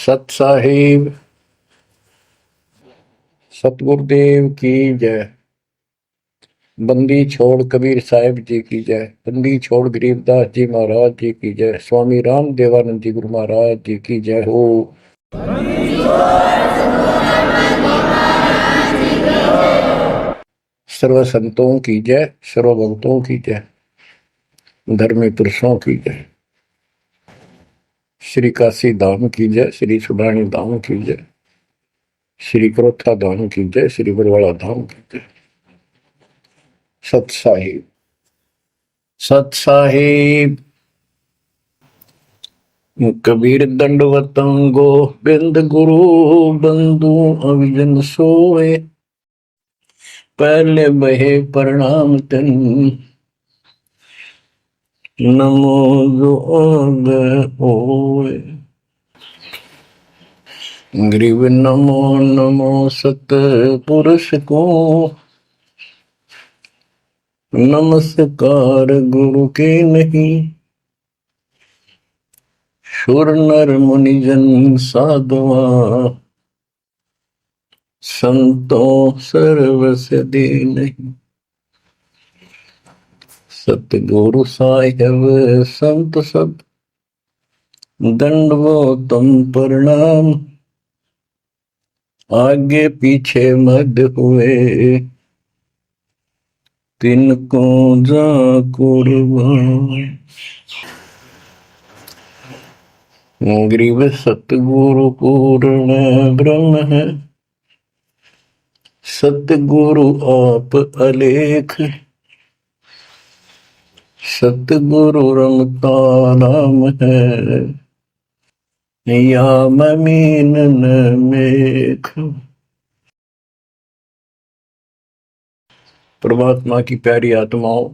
सत साहिब सतगुरुदेव की जय। बंदी छोड़ कबीर साहिब जी की जय। बंदी छोड़ गरीबदास जी महाराज जी की जय। स्वामी राम देवानंद जी गुरु महाराज जी की जय हो। सर्व संतों की जय, सर्व भक्तों की जय, धर्मी पुरुषों की जय। श्री काशी धाम की जय, श्री सुडानी धाम की जय, श्री क्रोथा धाम की जय, श्री बरवाड़ा धाम की जय। सत साहिब सत साहिब। कबीर दंडवत गोविंद गुरु बंधु अविजन सोए। पहले बहे प्रणाम तन नमो जोग होए। ग्रीव नमो नमो सत पुरुष को नमस्कार गुरु के नहीं। सुर नर मुनिजन साधुआ संतों सर्वस दे नहीं। सतगुरु साहिब संत सब दंडवतम प्रणाम। आगे पीछे मद हुए तिनको जा कुर्बान। ग्रीव सतगुरु पूर्ण ब्रह्म है। सतगुरु आप अलेख। सतगुरु रमता नाम है या ममीन मेख। परमात्मा की प्यारी आत्माओं,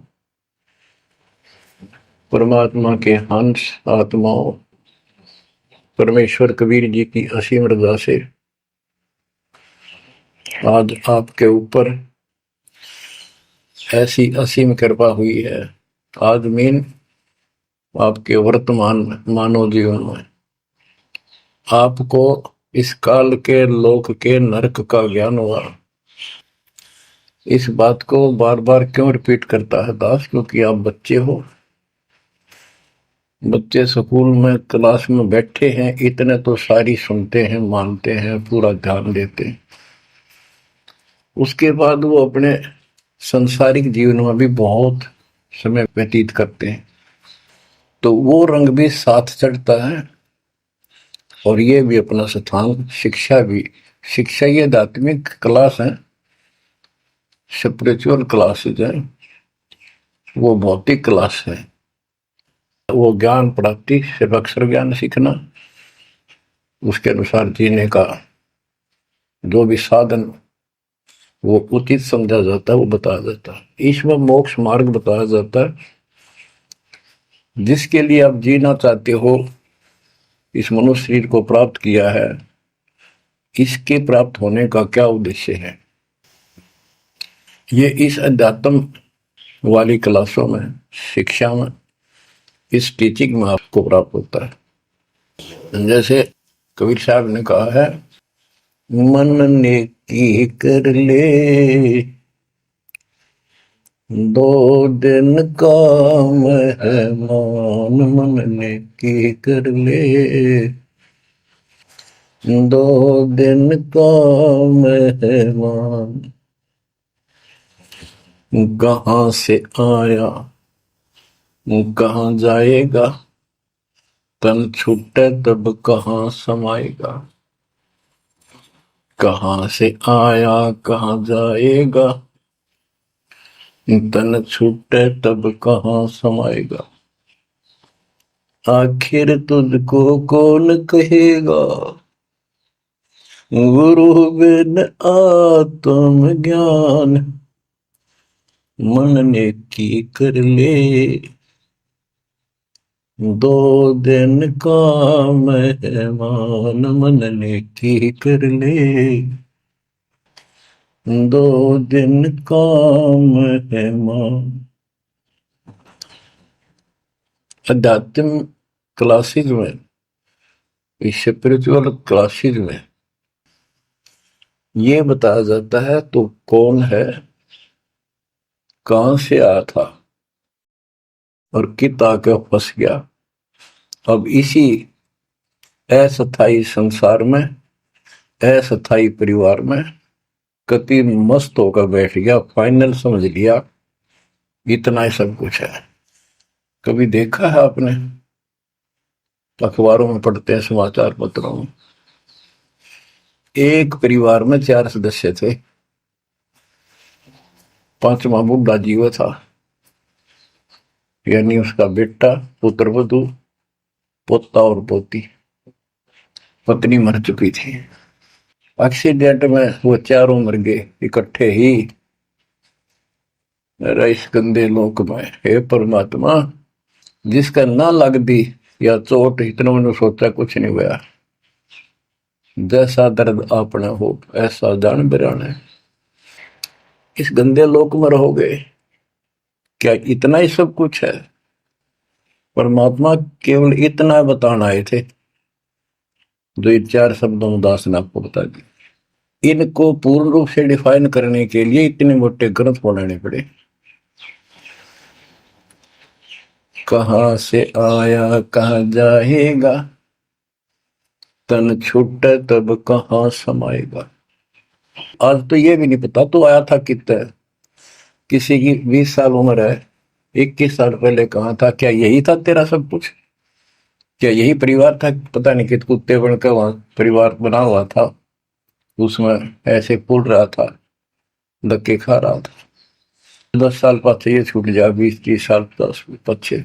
परमात्मा के हंस आत्माओं, परमेश्वर कबीर जी की असीम रजा से आज आपके ऊपर ऐसी असीम कृपा हुई है। आदमीन आपके वर्तमान मानव जीवन में आपको इस काल के लोक के नरक का ज्ञान हुआ। इस बात को बार बार क्यों रिपीट करता है दास? क्योंकि आप बच्चे हो। बच्चे स्कूल में क्लास में बैठे हैं, इतने तो सारी सुनते हैं, मानते हैं, पूरा ध्यान देते हैं। उसके बाद वो अपने संसारिक जीवन में भी बहुत समय व्यतीत करते हैं, तो वो रंग भी साथ चढ़ता है और ये भी अपना स्थान। शिक्षा भी, शिक्षा ये आध्यात्मिक क्लास है, स्पिरिचुअल क्लासेज है, वो भौतिक क्लास है। वो ज्ञान प्राप्ति सिर्फ अक्षर ज्ञान सीखना, उसके अनुसार जीने का जो भी साधन वो उचित समझा जाता है वो बताया जाता है। इसमें मोक्ष मार्ग बताया जाता है, जिसके लिए आप जीना चाहते हो, इस मनुष्य शरीर को प्राप्त किया है, इसके प्राप्त होने का क्या उद्देश्य है। ये इस अध्यात्म वाली क्लासों में, शिक्षा में, इस टीचिंग में आपको प्राप्त होता है। जैसे कबीर साहब ने कहा है, मन ने की कर ले दो दिन काम है मान। मन ने की कर ले दो दिन काम है मान। कहाँ से आया कहाँ जाएगा, तन छूटे तब कहाँ समाएगा। कहाँ से आया कहाँ जाएगा, तन छूटे तब कहाँ समाएगा। आखिर तुझको कौन कहेगा, गुरु बिन आत्म ज्ञान। मन ने की कर ले दो दिन काम है मान। मन ने की कर ले दो दिन काम है मान। अध्यात्म क्लासेज में इस स्पिरिचुअल क्लासेज में ये बताया जाता है तो कौन है, कहां से आया था और कित आके फंस गया। अब इसी अस्थाई संसार में, अस्थाई परिवार में कति मस्त होकर बैठ गया, फाइनल समझ लिया इतना ही सब कुछ है। कभी देखा है आपने, अखबारों में पढ़ते हैं, समाचार पत्रों में, एक परिवार में 4 सदस्य थे, 5वां बुढ़ा जीव था, यानी उसका बेटा, पुत्र वधू, पोता और पोती। पत्नी मर चुकी थी। एक्सीडेंट में वो चारों मर गए इकट्ठे ही। इस गंदे लोक में हे परमात्मा, जिसका ना लग दी या चोट, इतना मैंने सोचा कुछ नहीं हुआ। जैसा दर्द आपने हो ऐसा जान बिरान है। इस गंदे लोक में रहोगे, क्या इतना ही सब कुछ है? परमात्मा केवल इतना बताना आए थे, जो ये 4 शब्दों में दास ने आपको बता दी। इनको पूर्ण रूप से डिफाइन करने के लिए इतने मोटे ग्रंथ बनाने पड़े। कहां से आया कहां जाएगा, तन छूट तब कहां समाएगा। आज तो ये भी नहीं पता तो आया था कितना। किसी की 20 साल उम्र है, 21 साल पहले कहां था? क्या यही था तेरा सब कुछ? क्या यही परिवार था? पता नहीं कित कुत्ते बनकर वहां परिवार बना हुआ था, उसमें ऐसे पुल रहा था, धक्के खा रहा था। 10 साल पाछे ये छूट जा, 20-30 साल 10 पीछे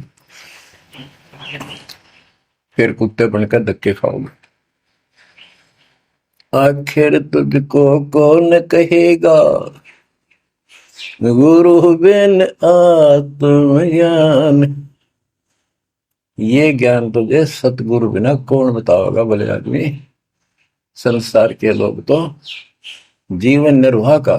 फिर कुत्ते बनकर धक्के खाओगे। आखिर तुझको कौन कहेगा, गुरु बिन आत्मज्ञान। ये ज्ञान तुझे सतगुरु बिना कौन बताओगा भले आदमी। संसार के लोग तो जीवन निर्वाह का,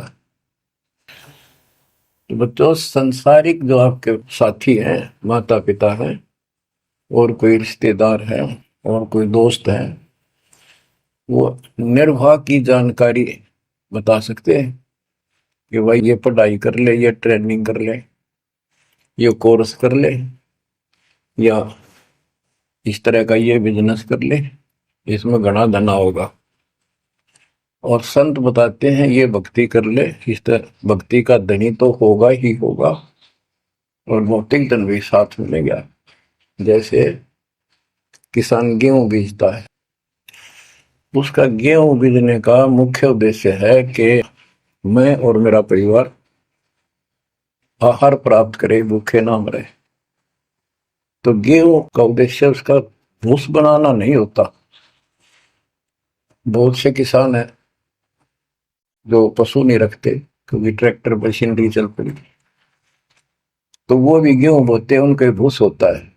तो बच्चों संसारिक जो आपके साथी हैं, माता पिता हैं, और कोई रिश्तेदार हैं, और कोई दोस्त हैं, वो निर्वाह की जानकारी बता सकते हैं कि भाई ये पढ़ाई कर ले, ये ट्रेनिंग कर ले, ये कोर्स कर ले, या इस तरह का ये बिजनेस कर ले, इसमें घना धना होगा। और संत बताते हैं ये भक्ति कर ले, इस तरह भक्ति का धनी तो होगा ही होगा, और भौतिक धन भी साथ मिलेगा। जैसे किसान गेहूं बीजता है, उसका गेहूं बीजने का मुख्य उद्देश्य है कि मैं और मेरा परिवार आहार प्राप्त करे, भूखे ना मरे। तो गेहूं का उद्देश्य उसका भूस बनाना नहीं होता। बहुत से किसान है जो पशु नहीं रखते, क्योंकि ट्रैक्टर मशीनरी चल पड़ी, तो वो भी गेहूं बोते हैं, उनका भूस होता है।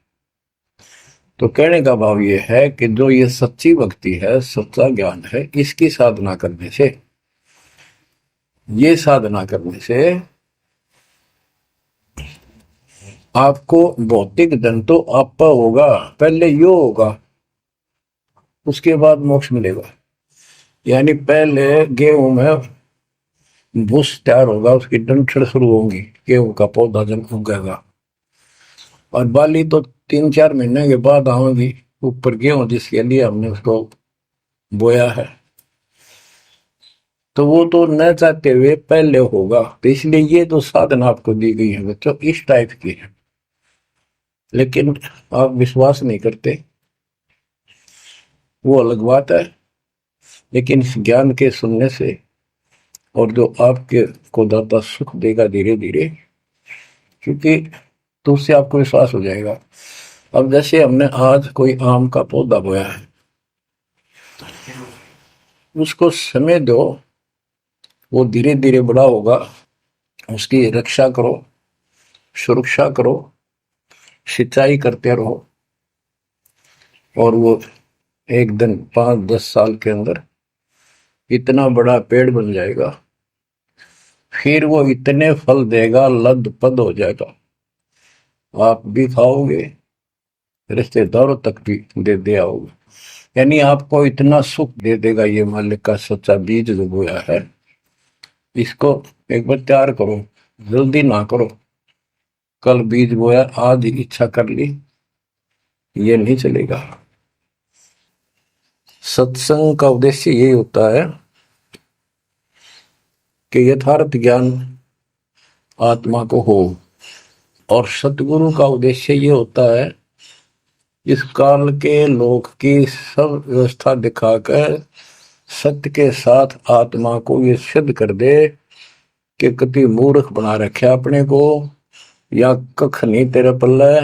तो कहने का भाव ये है कि जो ये सच्ची भक्ति है, सच्चा ज्ञान है, इसकी साधना करने से, ये साधना करने से आपको भौतिक धन तो आपका होगा, पहले यो होगा, उसके बाद मोक्ष मिलेगा। यानी पहले गेहूं में भूस तैयार होगा, उसकी डंठल शुरू होगी, गेहूं का पौधा जब उगेगा, और बाली तो 3-4 महीने के बाद आएगी ऊपर, गेहूं जिसके लिए हमने उसको बोया है। तो वो तो न चाहते हुए पहले होगा। तो इसलिए ये जो साधना आपको दी गई है बच्चों, इस टाइप की है, लेकिन आप विश्वास नहीं करते, वो अलग बात है। लेकिन इस ज्ञान के सुनने से, और जो आपके को दाता सुख देगा धीरे धीरे, क्योंकि तो उससे आपको विश्वास हो जाएगा। अब जैसे हमने आज कोई आम का पौधा बोया है, उसको समय दो, वो धीरे धीरे बड़ा होगा, उसकी रक्षा करो, सुरक्षा करो, सिंचाई करते रहो, और वो एक दिन 5-10 साल के अंदर इतना बड़ा पेड़ बन जाएगा। फिर वो इतने फल देगा, लद पद हो जाएगा, आप भी खाओगे, रिश्तेदारों तक भी दे आओगे। यानी आपको इतना सुख दे देगा ये मालिक का सच्चा बीज जो बोया है, इसको एक बार तैयार करो, जल्दी ना करो। कल बीज बोया, आज इच्छा कर ली, ये नहीं चलेगा। सत्संग का उद्देश्य यही होता है कि यथार्थ ज्ञान आत्मा को हो, और सतगुरु का उद्देश्य ये होता है इस काल के लोक की सब व्यवस्था दिखाकर सत्य के साथ आत्मा को ये सिद्ध कर दे कि कति मूर्ख बना रखे अपने को, या कख नहीं तेरे पल्ले,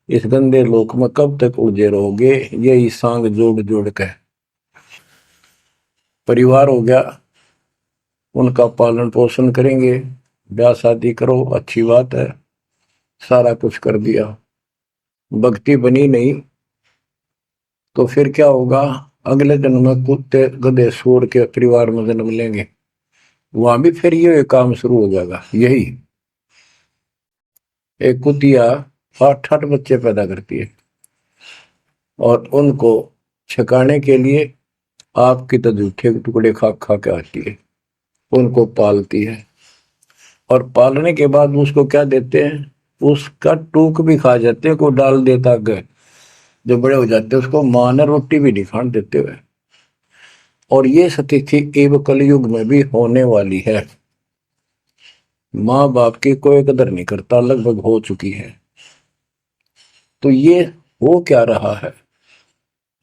इस गंदे लोक में कब तक उलझे रहोगे। यही सांग जोड़ जोड़ के परिवार हो गया, उनका पालन पोषण करेंगे, ब्याह शादी करो, अच्छी बात है, सारा कुछ कर दिया, भक्ति बनी नहीं तो फिर क्या होगा? अगले जन्म में कुत्ते गधे सूर के परिवार में जन्म लेंगे, वहां भी फिर ये काम शुरू हो जाएगा। यही एक कुतिया 8-8 बच्चे पैदा करती है और उनको छकाने के लिए आपकी तो जूठे टुकड़े खा खा के आती है, उनको पालती है, और पालने के बाद उसको क्या देते हैं? उसका टूक भी खा जाते हैं, को डाल देता है, जो बड़े हो जाते हैं उसको मां ने रोटी भी नहीं खाने देते हुए। और ये स्थिति एवं कलयुग में भी होने वाली है। माँ बाप की कोई कदर नहीं करता, लगभग हो चुकी है। तो ये हो क्या रहा है?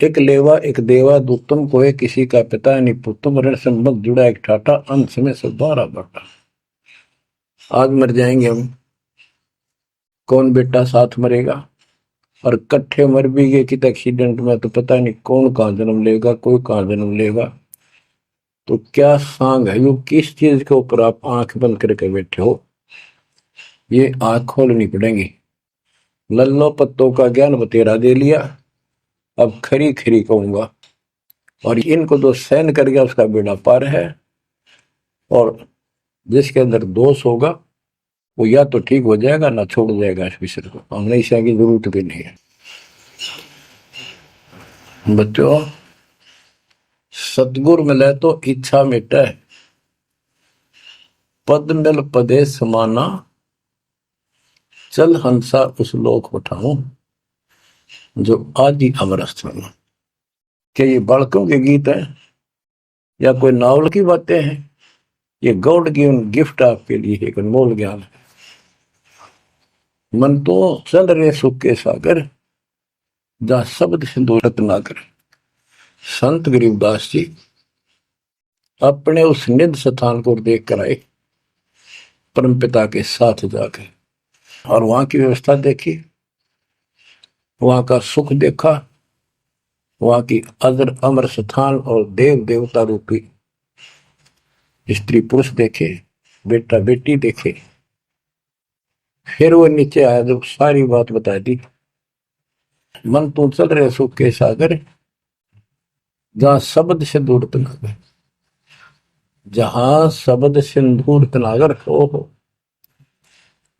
एक लेवा एक देवा दुत्तम कोई किसी का पिता नहीं पुत्तम, ऋण संबंध जुड़ा एक ठाटा, अंत में सब बारा बाटा। आज मर जाएंगे हम, कौन बेटा साथ मरेगा? और कट्ठे मर भी गए कित एक्सीडेंट में तो पता नहीं कौन कहाँ जन्म लेगा, कोई कहाँ जन्म लेगा। तो क्या सांग है? यो किस चीज के ऊपर आप आंख बंद करके बैठे हो? ये आंख खोलनी पड़ेगी। लल्लो पत्तों का ज्ञान बतेरा दे लिया, अब खरी खरी कहूंगा, और इनको जो सहन कर गया उसका बेड़ा पार है। और जिसके अंदर दोष होगा वो या तो ठीक हो जाएगा ना छोड़ जाएगा इस विषय को, हमने ईशा की जरूरत भी नहीं है। बच्चों, सतगुर मिले तो इच्छा मिटे, पद मिल पदे समाना, चल हंसा उस लोक उठाऊं जो आदि अमर स्थान। क्या ये बालकों के गीत है या कोई नावल की बातें हैं? ये गॉड गिवन गिफ्ट आपके लिए एक अनमोल ज्ञान है। मन तो चल रहे सुख के सागर, जहां शब्द सिंधु रत्नाकर। संत गरीबदास जी अपने उस निध स्थान को देख कर आए, परमपिता के साथ जाकर, और वहां की व्यवस्था देखी, वहां का सुख देखा, वहां की अजर अमर स्थान और देव देवता रूपी स्त्री पुरुष देखे, बेटा बेटी देखे। फिर वो नीचे आया, जब सारी बात बता दी। मन तू चल रहे सुख के सागर, जहां शब्द से दूर तनागर, जहां शब्द सिंदूर तनागर हो,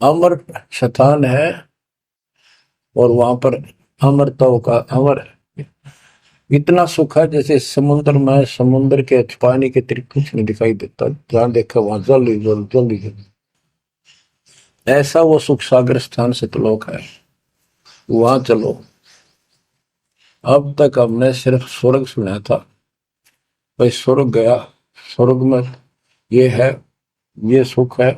अमर स्थान है, और वहां पर अमरताओं का अमर इतना सुख है जैसे समुद्र में समुद्र के पानी के अतिरिक्त कुछ नहीं दिखाई देता, जहां देखा वहां जल ही जल, जल ही जल। ऐसा वो सुख सागर स्थान सतलोक है, वहां चलो। अब तक हमने सिर्फ स्वर्ग सुना था, भाई स्वर्ग गया, स्वर्ग में ये है, ये सुख है।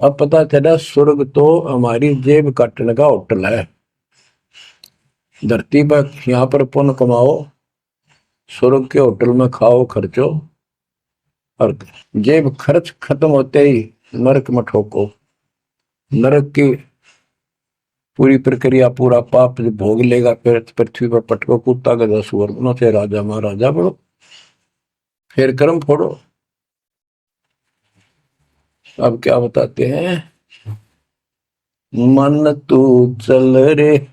अब पता चला स्वर्ग तो हमारी जेब काटने का होटल है। धरती पर यहाँ पर पुण्य कमाओ, स्वर्ग के होटल में खाओ खर्चो, और जेब खर्च खत्म होते ही नरक में ठोको। नरक की पूरी प्रक्रिया, पूरा पाप भोग लेगा, फिर पृथ्वी पर पटको, कुत्ता गधा सुअर बनो, फिर राजा महाराजा बनो, फिर कर्म फोड़ो। अब क्या बताते हैं? मन तू चल रे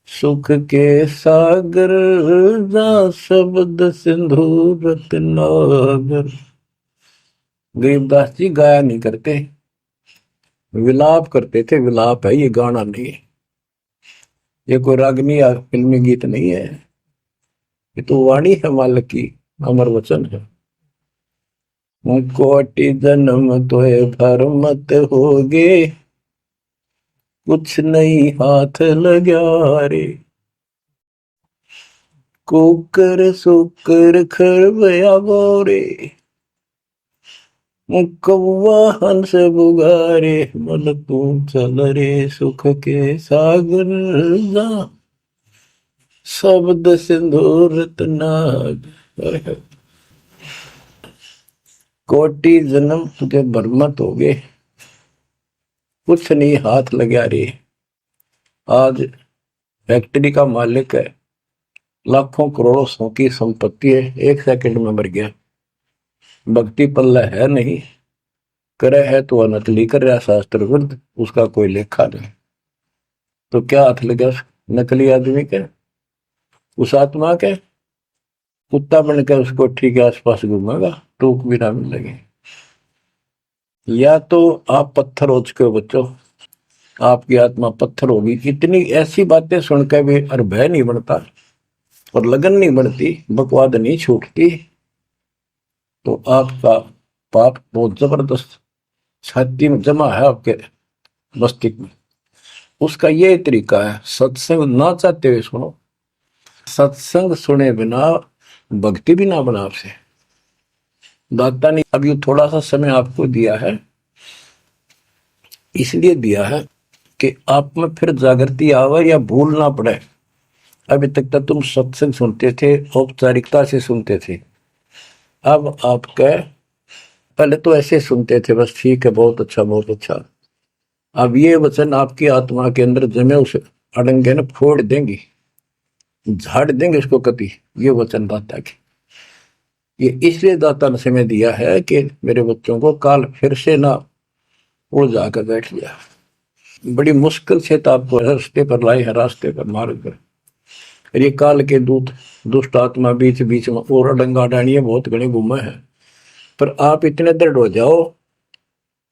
सुख के सागर, जा शब्द सिंधु रत्नागर। गरीबदास जी गाया नहीं करते, विलाप करते थे। विलाप है, ये गाना नहीं है, ये कोई रागनी या फिल्मी गीत नहीं है। ये तो वाणी है मालिक की, अमर वचन है। कोटि जन्म तोय भर मत होगे, कुछ नहीं हाथ लगा रे। कुकर सुकर खरबया बोरे, कौवा हंस बुगारे, मन तू चल रे सुख के सागर जा, शब्द सिंदूर नाग। कोटि जन्म तुझे बरमत हो गए, कुछ नहीं हाथ लगा रे। आज फैक्ट्री का मालिक है, लाखों करोड़ों सौ की संपत्ति है, एक सेकंड में मर गया। भक्ति पल्ला है नहीं, करे है तो नकली कर रहा शास्त्र विरुद्ध, उसका कोई लेखा नहीं। तो क्या हाथ लगा नकली आदमी के, उस आत्मा के? कुत्ता बनकर उसको ठीक है आसपास घूमेगा, टूक भी ना मिलेगी। या तो आप पत्थर हो चुके हो बच्चों, आपकी आत्मा पत्थर होगी। इतनी ऐसी बातें सुनकर भी और भय नहीं बनता और लगन नहीं बढ़ती, बकवाद नहीं छूटती, तो आपका पाप बहुत जबरदस्त छाती में जमा है आपके मस्तिष्क में। उसका ये तरीका है, सत्संग ना चाहते हुए सुनो, सत्संग सुने बिना भक्ति भी ना बना आपसे। दाता ने अभी थोड़ा सा समय आपको दिया है, इसलिए दिया है कि आप में फिर जागृति आवे या भूल ना पड़े। अभी तक तो तुम सत्संग सुनते थे, औपचारिकता से सुनते थे। अब आपका पहले तो ऐसे सुनते थे, बस ठीक है, बहुत अच्छा बहुत अच्छा। अब ये वचन आपकी आत्मा के अंदर जमे, उस अड़ंगे ने फोड़ देंगी, झाड़ देंगे उसको कभी। ये वचन दाता की, ये इसलिए दाता ने समय दिया है कि मेरे बच्चों को काल फिर से ना वो जाकर बैठ गया। बड़ी मुश्किल से तो आपको रास्ते पर लाए हैं, रास्ते पर मार्ग पर। ये काल के दूत दुष्ट आत्मा बीच बीच में और अडंगा डानिए बहुत घने घूमे हैं, पर आप इतने दृढ़ हो जाओ,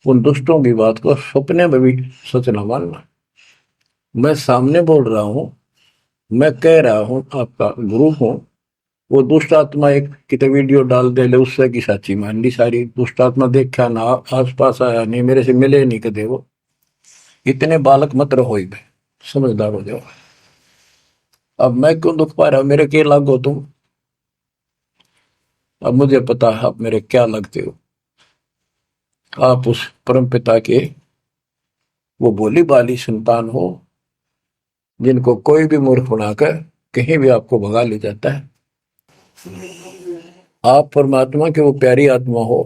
उन दुष्टों की बात को सपने में भी सच न मानना। मैं सामने बोल रहा हूं, मैं कह रहा हूं, आपका गुरु हूं। वो दुष्ट आत्मा एक कितने वीडियो डाल दे ले, उससे की साची मान ली सारी। दुष्ट आत्मा देखा ना, आस पास आया नहीं, मेरे से मिले नहीं कदे। वो इतने बालक मत रहो, समझदार हो जाओ। अब मैं क्यों दुख पा रहा हूं, मेरे के लागो तुम? अब मुझे पता है आप मेरे क्या लगते हो। आप उस परम पिता के वो भोली बाली संतान हो, जिनको कोई भी मूर्ख बनाकर कहीं भी आपको भगा ले जाता है। आप परमात्मा के वो प्यारी आत्मा हो,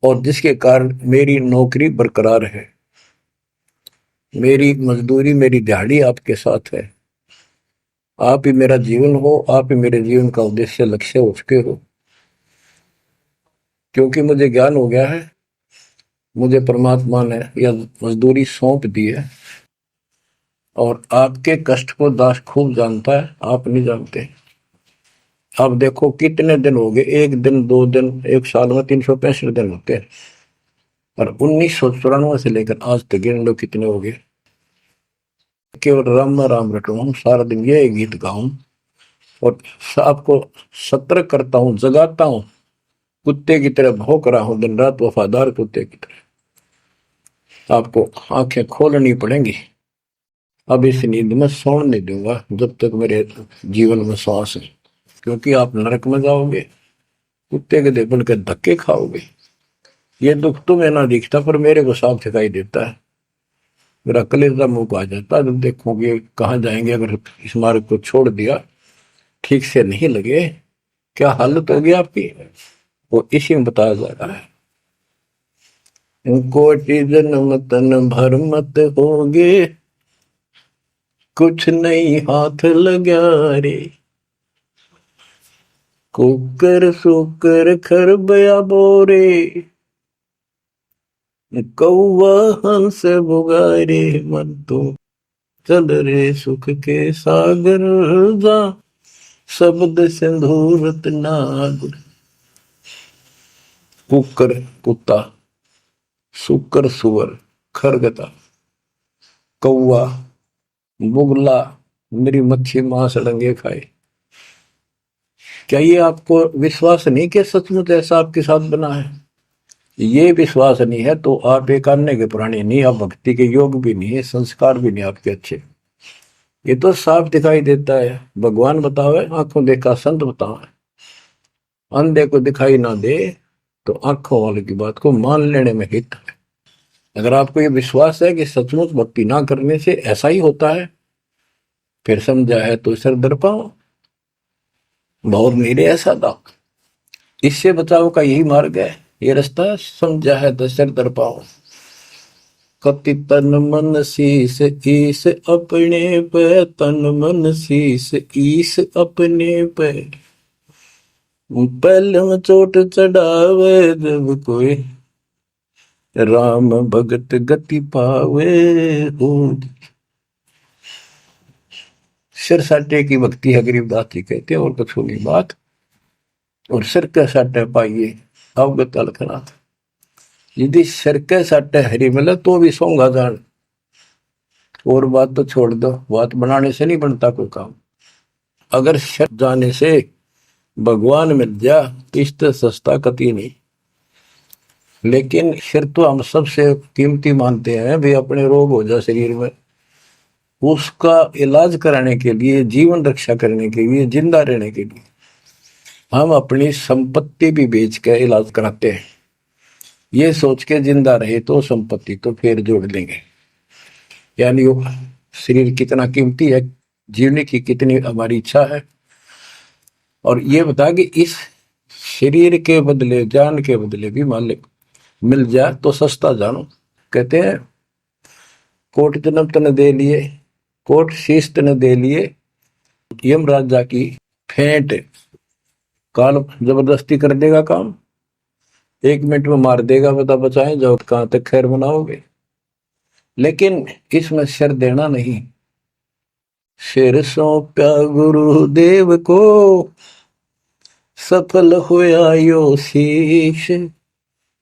और जिसके कारण मेरी नौकरी बरकरार है, मेरी मजदूरी मेरी दिहाड़ी आपके साथ है। आप ही मेरा जीवन हो, आप ही मेरे जीवन का उद्देश्य लक्ष्य हो चुके हो। क्योंकि मुझे ज्ञान हो गया है, मुझे परमात्मा ने यह मजदूरी सौंप दी है, और आपके कष्ट को दास खूब जानता है, आप नहीं जानते। अब देखो कितने दिन हो गए, एक दिन दो दिन, एक साल में 365 दिन होते हैं, और 1994 से लेकर आज तक गिन लो कितने हो गए। केवल राम राम रटूं, सारा दिन ये गीत गाऊं, और आपको सतर्क करता हूं, जगाता हूं, कुत्ते की तरह भौंक रहा हूं दिन रात, वफादार कुत्ते की तरह। आपको आंखें खोलनी पड़ेंगी। अब इस नींद में सोने नहीं दूंगा जब तक मेरे जीवन में सांस है, क्योंकि आप नरक में जाओगे, कुत्ते के देवल के धक्के खाओगे। ये दुख तुम्हें ना दिखता, पर मेरे को साफ दिखाई देता है। मेरा कलेजा मुंह को आ जाता है जब देखोगे कहाँ जाएंगे। अगर इस मार्ग को छोड़ दिया, ठीक से नहीं लगे, क्या हालत होगी आपकी, वो इसी में बताया जा रहा है। कोटि जन्म तन भर मत होगे, कुछ नहीं हाथ लगा रे। कुकर सुकर खरबया बोरे, कौवा हंस बुगारे, मन तो चल रे सुख के सागर जा, शब्द सिंधूरत नाग। कुकर कुत्ता, सुकर सुअर, खरगता, कौवा, बुगला, मेरी मच्छी मांस डंगे खाए, क्या ये आपको विश्वास नहीं कि सचमुच ऐसा आपके साथ बना है? ये विश्वास नहीं है तो आप एक अन्य के प्राणी नहीं, आप भक्ति के योग भी नहीं है, संस्कार भी नहीं आपके अच्छे। ये तो साफ दिखाई देता है। भगवान बतावे आंखों देखा संत बतावे, अंधे को दिखाई ना दे तो आंखों वाले की बात को मान लेने में हित है। अगर आपको ये विश्वास है कि सचमुच भक्ति ना करने से ऐसा ही होता है, फिर समझा है तो सर दर पाओ, बहुत मेरे ऐसा था। इससे बचाव का यही मार्ग है, ये रास्ता समझा है तो सर दर पाओ। कति तन मन शीस ईस अपने पे, तन मन शीस ईस अपने पे, पहले में चोट चढ़ावे जब कोई, राम भगत गति पावे हो। सिर साटे की भक्ति है, गरीबदास जी कहते हैं, और कुछ नहीं बात। और सिर के साटे पाइए अवगत अलखनाथ। यदि सिर के साटे हरी मिले तो भी सोंगा जान, और बात तो छोड़ दो, बात बनाने से नहीं बनता कोई काम। अगर सिर जाने से भगवान मिल जा इससे सस्ता कति नहीं। लेकिन सिर तो हम सबसे कीमती मानते हैं, भी अपने रोग हो जाए शरीर में, उसका इलाज कराने के लिए, जीवन रक्षा करने के लिए, जिंदा रहने के लिए हम अपनी संपत्ति भी बेच के इलाज कराते हैं, ये सोच के जिंदा रहे तो संपत्ति तो फिर जोड़ लेंगे। यानी वो शरीर कितना कीमती है, जीने की कितनी हमारी इच्छा है। और ये बता कि इस शरीर के बदले, जान के बदले भी मालिक मिल जाए तो सस्ता जानो। कहते हैं कोट जन्म तन दे लिए, कोट शीश तन दे लिए, यम राजा की फेंट, काल जबरदस्ती कर देगा काम, 1 मिनट में मार देगा, बता बचाए जाओ कहां तक खैर बनाओगे। लेकिन इसमें सिर देना नहीं, सिर सौंप्या गुरुदेव को, सफल हुआ यो शीश,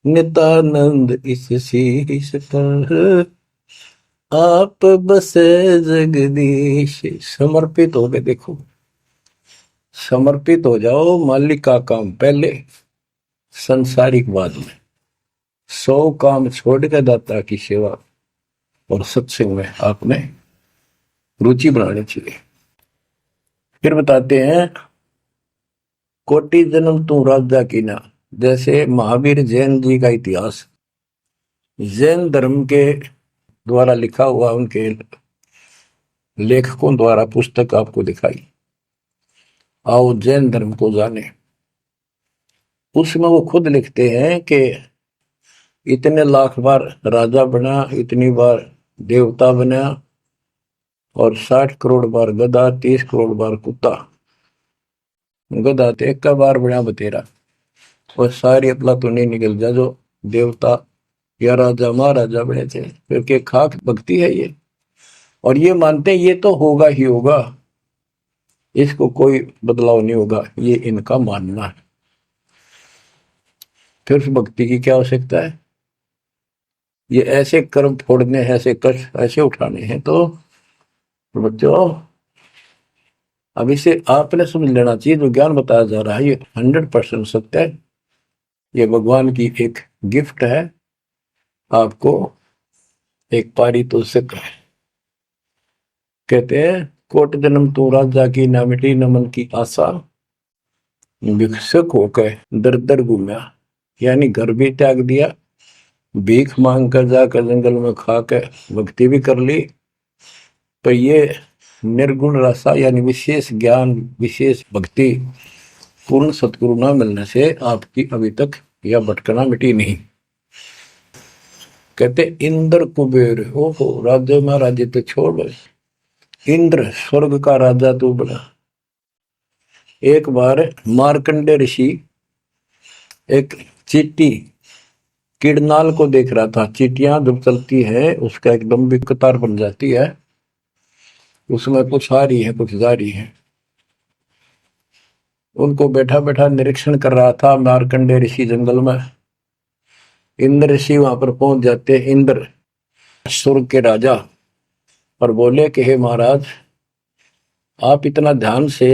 नितानंद इस शीश पर आप बसे जगदीश। समर्पित हो गए, देखो समर्पित हो जाओ, मालिक का काम पहले, संसारिक बाद में। 100 काम छोड़ के दाता की सेवा और सत्संग में आपने रुचि बनानी चाहिए। फिर बताते हैं कोटि जन्म तू राजा की ना। जैसे महावीर जैन जी का इतिहास जैन धर्म के द्वारा लिखा हुआ, उनके लेखकों द्वारा पुस्तक आपको दिखाई, आओ जैन धर्म को जाने। उसमें वो खुद लिखते हैं कि इतने लाख बार राजा बना, इतनी बार देवता बना, और 60 करोड़ बार गधा, 30 करोड़ बार कुत्ता। गधा तो एक का बार बना बतेरा, और सारी अपला तो नहीं निकल जा जो देवता या राजा महाराजा बने थे। फिर के खाक भक्ति है ये, और ये मानते ये तो होगा ही होगा, इसको कोई बदलाव नहीं होगा, ये इनका मानना है। फिर उस भक्ति की क्या आवश्यकता है? ये ऐसे कर्म फोड़ने हैं, ऐसे कष्ट ऐसे उठाने हैं, तो बच्चों अब इसे आपने समझ लेना चाहिए। जो ज्ञान बताया जा रहा है ये 100% सत्य है, ये भगवान की एक गिफ्ट है आपको, एक पारितोषिक है। कहते हैं कोट जन्म तू राजा की, ना मिटी नमन की आशा, भिक्षुक होकर दर दर घूमया। यानी घर भी त्याग दिया, भीख मांग कर जाकर जंगल में खा कर भक्ति भी कर ली, तो ये निर्गुण रसा यानी विशेष ज्ञान, विशेष भक्ति, पूर्ण सतगुरु न मिलने से आपकी अभी तक यह भटकना मिटी नहीं। कहते इंद्र कुबेर, ओहो राज्य महाराजे तो छोड़ गए, इंद्र स्वर्ग का राजा तू बना। एक बार मार्कंडे ऋषि एक चींटी किड़नाल को देख रहा था। चींटियां जब चलती है उसका एकदम भी कतार बन जाती है, उसमें कुछ आ रही है कुछ जा रही है। उनको बैठा बैठा निरीक्षण कर रहा था मार्कंडे ऋषि जंगल में। इंद्र ऋषि वहां पर पहुंच जाते, इंद्र स्वर्ग के राजा, और बोले कि हे महाराज, आप इतना ध्यान से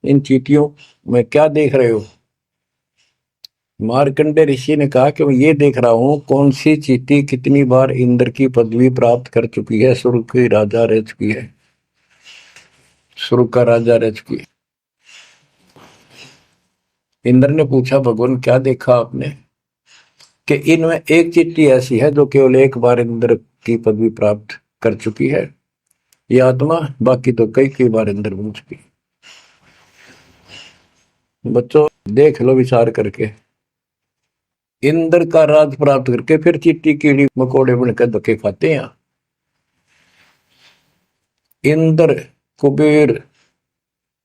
इन चींटियों में क्या देख रहे हो? मार्कंडे ऋषि ने कहा कि मैं ये देख रहा हूं कौन सी चींटी कितनी बार इंद्र की पदवी प्राप्त कर चुकी है, स्वर्ग की राजा रह चुकी है, स्वर्ग का राजा रह चुकी है। इंद्र ने पूछा भगवान क्या देखा आपने? कि इनमें एक चींटी ऐसी है जो केवल एक बार इंद्र की पदवी प्राप्त कर चुकी है, ये आत्मा, बाकी तो कई कई बार इंद्र बन चुकी है। बच्चों देख लो विचार करके, इंद्र का राज प्राप्त करके फिर चींटी कीड़ी मकोड़े बनकर धक्के खाते हैं। इंद्र, कुबेर,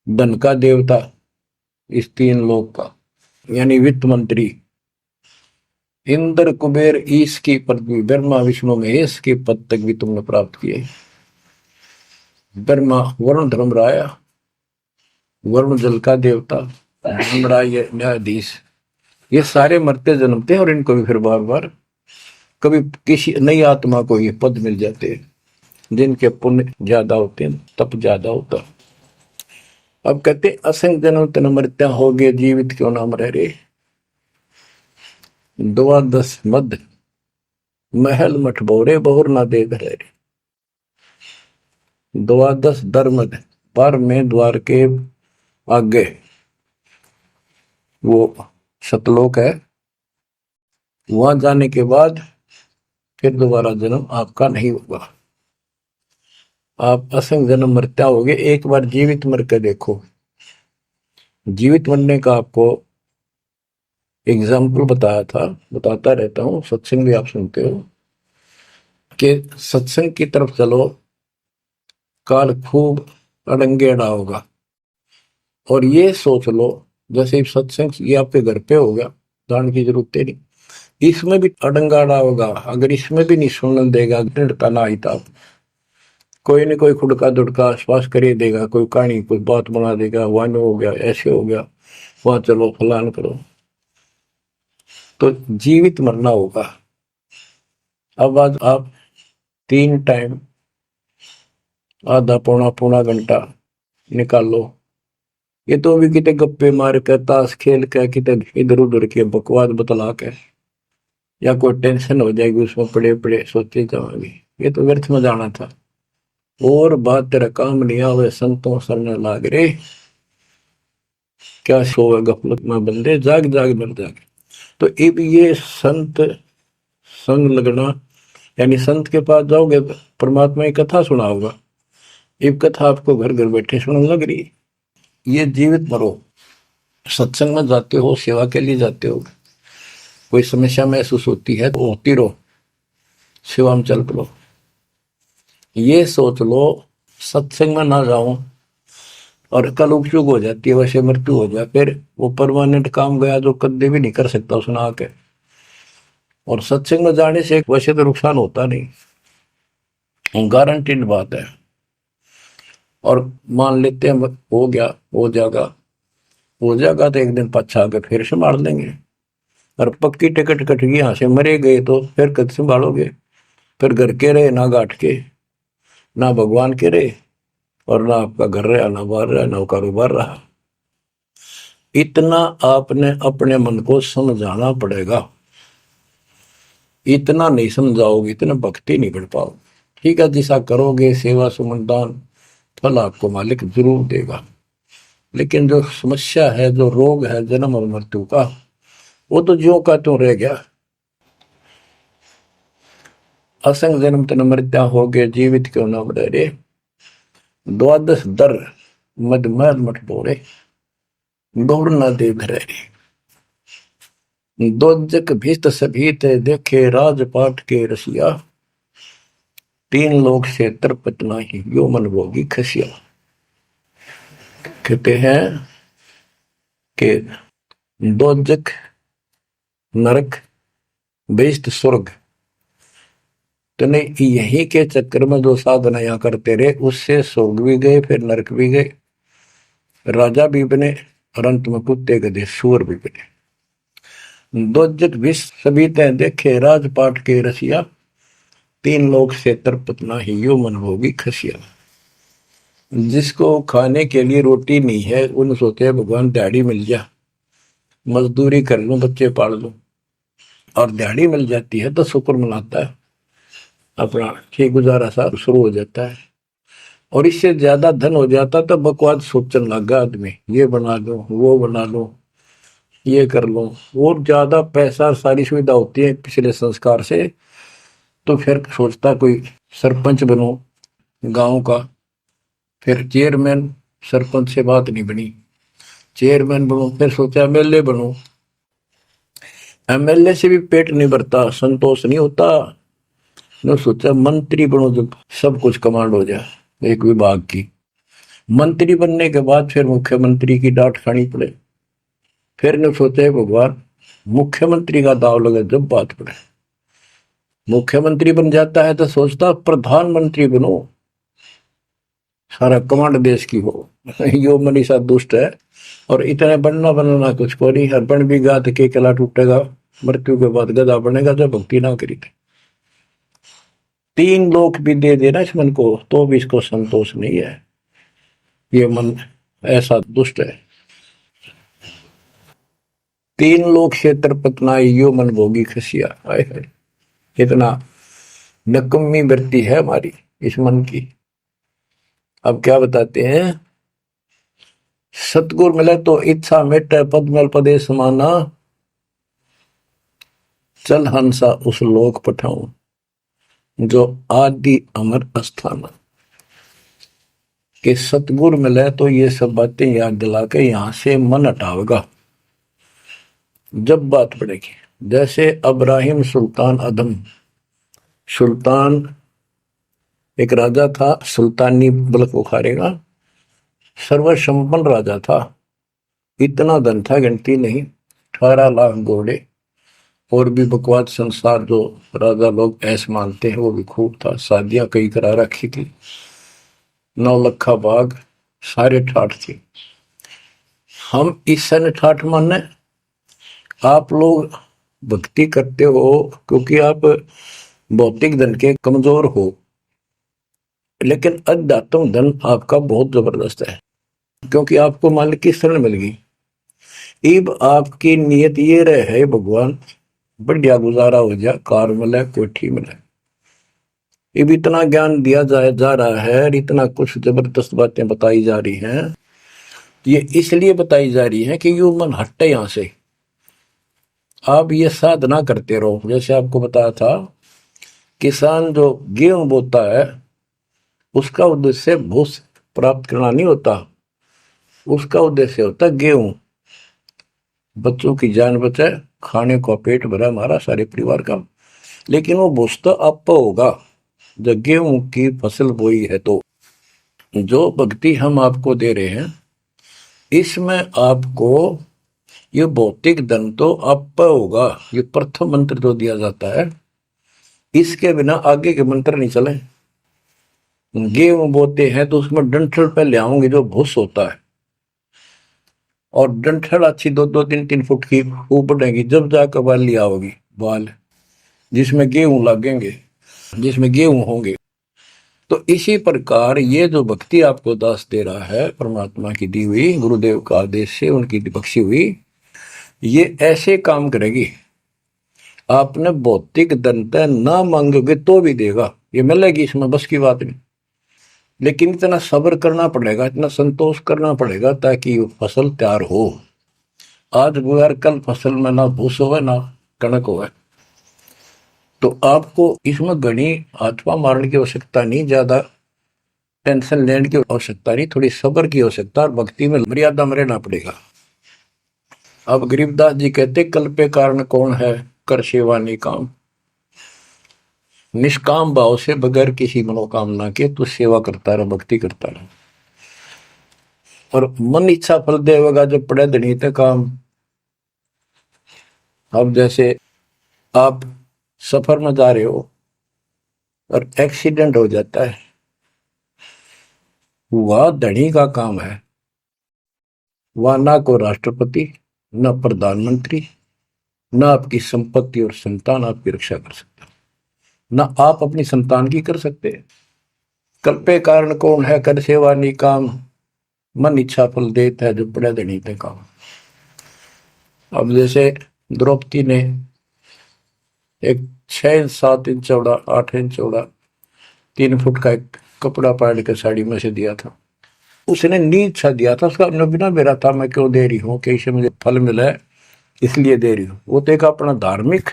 धन का देवता, इस तीन लोक का यानी वित्त मंत्री, इंद्र कुबेर ईश की पदवी, ब्रह्मा विष्णु महेश के पद तक भी तुमने प्राप्त किए। ब्रह्मा वरुण धर्मराया, वरुण जल का देवता, धर्मराय न्यायाधीश, ये सारे मरते जन्मते हैं और इनको भी फिर बार बार कभी किसी नई आत्मा को ये पद मिल जाते हैं जिनके पुण्य ज्यादा होते हैं, तप ज्यादा होता। अब कहते असंग जन्म तन मृत्या हो गए, जीवित क्यों नाम रह रे। द्वादश मद महल मठ बोरे, बहुर ना दे घर रे। द्वादश दरमद, पर में द्वार के आगे वो सतलोक है, वहां जाने के बाद फिर दोबारा जन्म आपका नहीं होगा। आप असंग जन्म मरता होगे, एक बार जीवित मर के देखो। जीवित मरने का आपको एग्जाम्पल बताया था, बताता रहता हूं, सत्संग भी आप सुनते हो कि सत्संग की तरफ चलो, काल खूब अड़ंगेड़ा होगा। और ये सोच लो जैसे सत्संग ये आपके घर पे हो गया, जान की जरूरत नहीं, इसमें भी अड़ंगाड़ा होगा। अगर इसमें भी नहीं सुनने देगा, दृढ़ता ना आई था, कोई न कोई खुड़का दुड़का आसपास कर ही देगा, कोई कहानी कोई बात बना देगा, वहां हो गया, ऐसे हो गया, वहां चलो फलान करो, तो जीवित मरना होगा। अब आज आप 3 टाइम आधा पौना पौना घंटा निकालो, ये तो भी कितने गप्पे मार कर, ताश खेल कर, कितने इधर उधर के बकवास बतला के, या कोई टेंशन हो जाएगी उसमें पड़े पड़े सोचते जाओगे, ये तो व्यर्थ में जाना था। और बात तेरा काम नहीं आवे, संतों सरने लाग रे, क्या सोवे गफलत में बंदे, जाग जाग मर जाग। तो अब ये संत संग लगना, यानी संत के पास जाओगे परमात्मा की कथा सुना होगा, एक कथा आपको घर घर बैठे सुनने लग रही। ये जीवित मरो, सत्संग में जाते हो, सेवा के लिए जाते हो, कोई समस्या महसूस होती है तो होती रहो, सेवा में चल पड़ो। ये सोच लो सत्संग में ना जाऊं और कल उपचुक हो जाती है, वैसे मृत्यु हो जाए, फिर वो परमानेंट काम गया जो कदे भी नहीं कर सकता सुना के। और सत्संग में जाने से वैसे तो नुकसान होता नहीं, गारंटीड बात है। और मान लेते हैं हो गया, हो जाएगा तो एक दिन पछा आके फिर संभाल लेंगे। और पक्की टिकट कट गई, यहां से मरे गए तो फिर कद संभालोगे? फिर घर के रहे ना गांठ के, ना भगवान के रहे, और ना आपका घर रहा, ना बाहर रहा, ना कारोबार रहा। इतना आपने अपने मन को समझाना पड़ेगा, इतना नहीं समझाओगे, इतना भक्ति नहीं कर पाओगे। ठीक है, जैसा करोगे सेवा सुमन दान, फल आपको मालिक जरूर देगा। लेकिन जो समस्या है, जो रोग है जन्म और मृत्यु का, वो तो ज्यों का त्यों रह गया। असंग जन्म तन मृत्या हो गए, जीवित क्यों न मरे रे। द्वादश दर मद महल मठ बोरे, गौर न दे घरे रे। दोजक भीत सभीत देखे, राजपाट के रसिया, 3 लोक से तरपत नाही, यो मन भोगी खसिया। कहते हैं कि दोजक नरक, बेस्ट स्वर्ग, तो नहीं यही के चक्कर में जो साधना यहाँ करते रहे, उससे स्वर्ग भी गए, फिर नरक भी गए, राजा भी बने, और अंत में कुत्ते गधे सूअर भी बने। दोजक विष सभी तय देखे, राजपाट के रसिया, 3 लोक से तरपत नाही, यो मन भोगी खसिया। जिसको खाने के लिए रोटी नहीं है उन सोचते हैं भगवान दिहाड़ी मिल जा, मजदूरी कर लूं, बच्चे पाल लूं, और दिहाड़ी मिल जाती है तो शुक्र मनाता है, अपना ठीक गुजारा सा शुरू हो जाता है। और इससे ज्यादा धन हो जाता तो बकवास सोचने लगा आदमी, ये बना लो, वो बना लो, ये कर लो। और ज्यादा पैसा सारी सुविधा होती है पिछले संस्कार से, तो फिर सोचता कोई सरपंच बनो गांव का, फिर चेयरमैन, सरपंच से बात नहीं बनी, चेयरमैन बनो, फिर सोचा एमएलए बनो, एमएलए से भी पेट नहीं भरता, संतोष नहीं होता, ने सोचा मंत्री बनो, जब सब कुछ कमांड हो जाए एक विभाग की। मंत्री बनने के बाद फिर मुख्यमंत्री की डांट खानी पड़े, फिर ने सोचा भगवान मुख्यमंत्री का दाव लगे जब बात पड़े। मुख्यमंत्री बन जाता है तो सोचता प्रधानमंत्री बनो, सारा कमांड देश की हो। यो मनीषा दुष्ट है, और इतने बनना बनना कुछ को नहीं, हर बन भी गा तो के कला टूटेगा, मृत्यु के बाद गधा बनेगा जब भक्ति ना करी थे। 3 लोक भी दे देना इस मन को तो भी इसको संतोष नहीं है, ये मन ऐसा दुष्ट है। 3 लोक क्षेत्र पतनाई यो मन भोगी खसिया, इतना नकम्मी वृत्ति है हमारी इस मन की। अब क्या बताते हैं, सतगुर मिले तो इच्छा मिटे, पद्मल पदे समाना, चल हंसा उस लोक पठाऊं जो आदि अमर अस्थाना। कि सतगुर मिले तो ये सब बातें याद दिला के यहां से मन हटावेगा जब बात पड़ेगी। जैसे अब्राहिम सुल्तान अदम, सुल्तान एक राजा था, सुल्तानी मुल्क बुखारेगा, सर्वसंपन्न राजा था, इतना धन था गिनती नहीं, 18 लाख घोड़े, और भी बकवास संसार जो राजा लोग ऐसे मानते हैं वो भी खूब था, शादियां कई करा रखी थी, 9 लखा बाग, सारे ठाठ थे। हम इस सन ठाठ माने, आप लोग भक्ति करते हो क्योंकि आप भौतिक धन के कमजोर हो, लेकिन अध्यात्म धन आपका बहुत जबरदस्त है, क्योंकि आपको मालिक की शरण मिल गई। इब आपकी नियत ये रहे भगवान बढ़िया गुजारा हो जाए, कार मिले, कोठी मिले। इब इतना ज्ञान दिया जा रहा है, और इतना कुछ जबरदस्त बातें बताई जा रही हैं, ये इसलिए बताई जा रही है कि यू मन हटे यहां से। आप ये साधना करते रहो, जैसे आपको बताया था, किसान जो गेहूं बोता है उसका उद्देश्य भूस प्राप्त करना नहीं होता, उसका उद्देश्य होता गेहूं, बच्चों की जान बचे, खाने को पेट भरा हमारा सारे परिवार का। लेकिन वो भूस तो आप होगा जब गेहूं की फसल बोई है। तो जो भक्ति हम आपको दे रहे हैं इसमें आपको ये भौतिक धन तो आप होगा, ये प्रथम मंत्र जो दिया जाता है, इसके बिना आगे के मंत्र नहीं चले। गेहूं बोते हैं तो उसमें डंठल पहले आओगे जो भूस होता है, और डंठल अच्छी 2-2, 3-3 फुट की खूब बढ़ेगी, जब जाकर बाली आओगी, बाल जिसमें गेहूं लगेंगे, जिसमें गेहूं होंगे। तो इसी प्रकार ये जो भक्ति आपको दास दे रहा है, परमात्मा की दी हुई, गुरुदेव का आदेश से उनकी बख्शी हुई, ये ऐसे काम करेगी। आपने भौतिक धनता ना मांगोगे तो भी देगा, ये मिलेगी, इसमें बस की बात नहीं। लेकिन इतना सब्र करना पड़ेगा, इतना संतोष करना पड़ेगा ताकि फसल तैयार हो। आज गुआर कल फसल में ना भूस हो ना कणक हो, तो आपको इसमें घनी आत्मा मारने की आवश्यकता नहीं, ज्यादा टेंशन लेने की आवश्यकता नहीं, थोड़ी सब्र की आवश्यकता, और भक्ति में मर्यादा में रहना पड़ेगा। अब गरीबदास जी कहते कल पे कारण कौन है, कर सेवा निकाम, निष्काम भाव से बगैर किसी मनोकामना के तू सेवा करता रहे, भक्ति करता रहे, और मन इच्छा फल देगा जब पड़े धनी तक काम। अब जैसे आप सफर में जा रहे हो और एक्सीडेंट हो जाता है, वह धनी का काम है, वह ना को राष्ट्रपति, ना प्रधानमंत्री, ना आपकी संपत्ति और संतान आपकी रक्षा कर सकता, ना आप अपनी संतान की कर सकते हैं। कल्पे कारण कौन है कर सेवा निकाम, मन इच्छा फल देता है जो पड़े धनी पे काम। अब जैसे द्रौपदी ने एक 6 7 इंच चौड़ा 8 इंच चौड़ा 3 फुट का एक कपड़ा पाड़ के साड़ी में से दिया था, उसने नीच सा दिया था, उसका बिना मेरा था मैं क्यों दे रही हूँ कि इससे मुझे फल मिला है इसलिए दे रही हूँ। वो तो एक अपना धार्मिक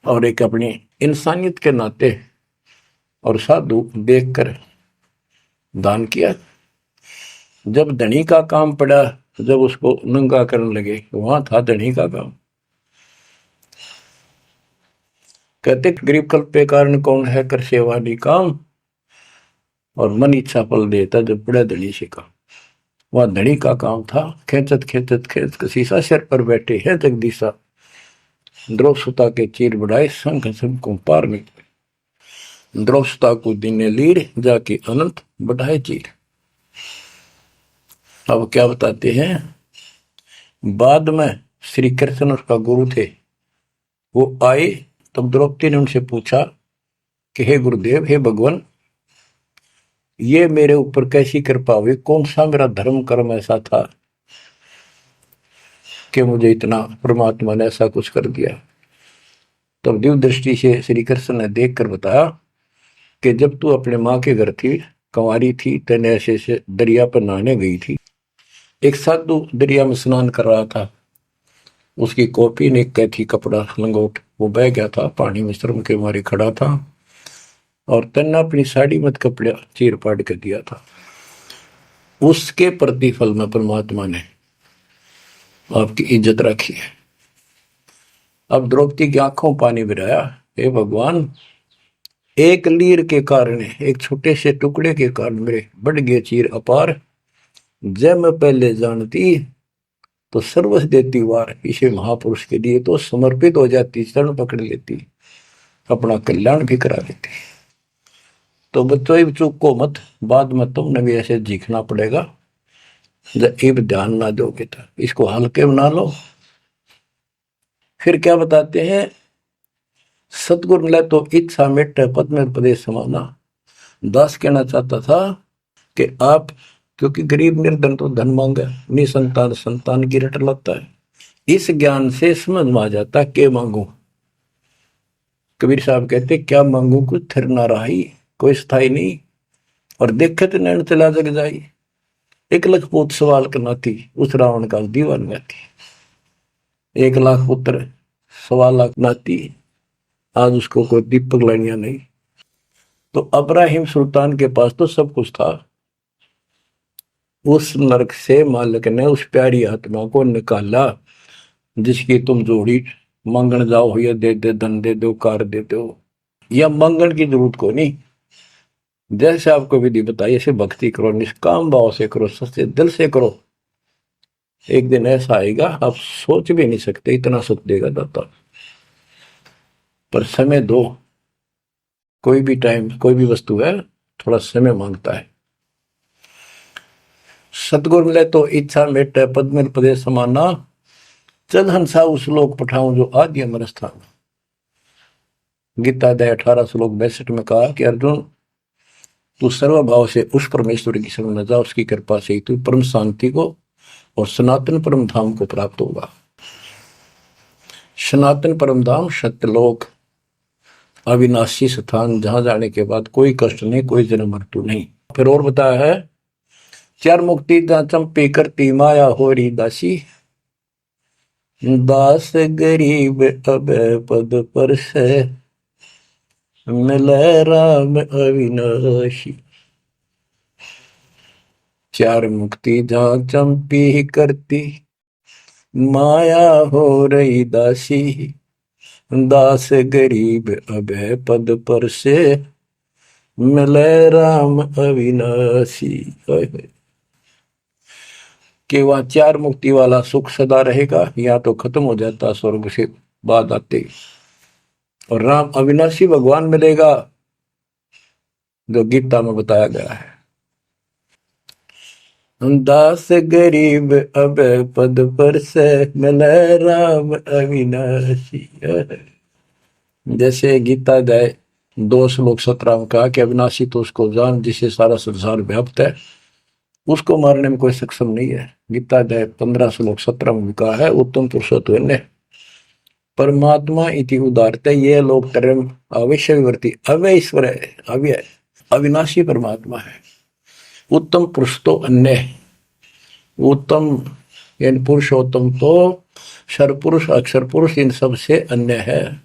और एक अपनी इंसानियत के नाते और साधु देखकर दान किया। जब धनी का काम पड़ा, जब उसको नंगा करने लगे, वहां था धनी का काम। कहते गरीब कल्प पे कारण कौन है कर सेवा निकाम, और मन इच्छा फल देता जब बड़ा धनी से काम। वह धनी का काम था, खेचत खेचत खेच कसीसा सिर पर बैठे हैं जगदीशा, द्रौपसुता के चीर बढ़ाए संघ संघ को पार में, द्रौपसुता को दीने लीर जाके अनंत बढ़ाए चीर। अब क्या बताते हैं, बाद में श्री कृष्ण उसका गुरु थे, वो आए तब द्रौपदी ने उनसे पूछा कि हे गुरुदेव, हे भगवान, ये मेरे ऊपर कैसी कृपा हुई, कौन सा मेरा धर्म कर्म ऐसा था कि मुझे इतना परमात्मा ने ऐसा कुछ कर दिया। तब दिव्य दृष्टि से श्री कृष्ण ने देख कर बताया कि जब तू अपने माँ के घर थी, कंवारी थी, तेने ऐसे से दरिया पर नहाने गई थी, एक साधु दरिया में स्नान कर रहा था, उसकी कॉपी ने कैथी कपड़ा लंगोट वो बह गया था, पानी में शर्म के मारे खड़ा था, और तन्ना अपनी साड़ी मत कपड़ा चीर पाड़ कर दिया था। उसके प्रतिफल में परमात्मा ने आपकी इज्जत रखी है। अब द्रौपदी की आंखों पानी गिराया, हे भगवान, एक लीर के कारण, एक छोटे से टुकड़े के कारण मेरे बढ़ गए चीर अपार, जब मैं पहले जानती तो सर्वस्व देती वार, इसे महापुरुष के लिए तो समर्पित हो जाती, चरण पकड़ लेती, अपना कल्याण भी करा लेती। तो बच्चों चूक को मत, बाद में तुमने भी ऐसे जीखना पड़ेगा, जब ध्यान ना दोगे तो इसको हल्के बना लो। फिर क्या बताते हैं, सतगुरु मिले तो इच्छा मिट पद में प्रदेश समाना। दास कहना चाहता था कि आप, क्योंकि गरीब निर्धन तो धन मांगे, निसंतान संतान की रट लगता है, इस ज्ञान से समझ में आ जाता के मांगू। कबीर साहब कहते क्या मांगू कुछ थिर ना रही, कोई स्थाई नहीं, और देखे तो नैन चला जग जाई, 1 लाख पूत सवाल करना थी, उस रावण का दीवान गाती, 1 लाख पुत्र 1.25 लाख नाती, आज उसको कोई दीपक लानिया नहीं। तो अब्राहिम सुल्तान के पास तो सब कुछ था, उस नरक से मालिक ने उस प्यारी आत्मा को निकाला जिसकी तुम जोड़ी मांगण जाओ, या दे दे धन दे दो, कार दे दो, या मांगण की जरूरत को नहीं। जैसे आपको विधि बताई ऐसे भक्ति करो, निष्काम भाव से करो, सच्चे दिल से करो, एक दिन ऐसा आएगा आप सोच भी नहीं सकते, इतना सुख देगा दाता। पर समय दो, कोई भी टाइम, कोई भी वस्तु है थोड़ा समय मांगता है। सतगुरु मिले तो इच्छा मेटे पद में पदे समाना, चल हंसा उस लोक पठाऊं जो आदि अमर स्थान। गीता अध्याय 18 श्लोक 62 में कहा कि अर्जुन, तू सर्वभाव से उस परमेश्वर की शरण में जा, उसकी कृपा से तू परम शांति को और सनातन परम धाम को प्राप्त होगा। सनातन परम धाम सत्यलोक, अविनाशी स्थान, जहां जाने के बाद कोई कष्ट नहीं, कोई जन्म मृत्यु नहीं। फिर और बताया है, चार मुक्ति जहां चंपी करती माया हो रही दासी, दास गरीब अब पद पर से मिले राम अविनाशी। चार मुक्ति जहां चंपी करती माया हो रही दासी, दास गरीब अब पद पर से मिले राम अविनाशी। कि वह चार मुक्ति वाला सुख सदा रहेगा, या तो खत्म हो जाता स्वर्ग से बाद आते, और राम अविनाशी भगवान मिलेगा जो गीता में बताया गया है। दास गरीब अब पद पर से मिले राम अविनाशी। जैसे गीता अध्याय दो श्लोक 17 में कहा कि अविनाशी तो उसको जान जिसे सारा संसार व्याप्त है, उसको मारने में कोई सक्षम नहीं है। गीता अध्याय 15 श्लोक 17 में भी कहा है उत्तम पुरुषोत्तम परमात्मा इति उदारते ये लोग term अवश्यवर्ती अव्यय ईश्वर है, अव्यय अविनाशी परमात्मा है। उत्तम पुरुष तो अन्य, उत्तम यानी पुरुषोत्तम तो सर्वपुरुष अक्षर पुरुष इन सब से अन्य है।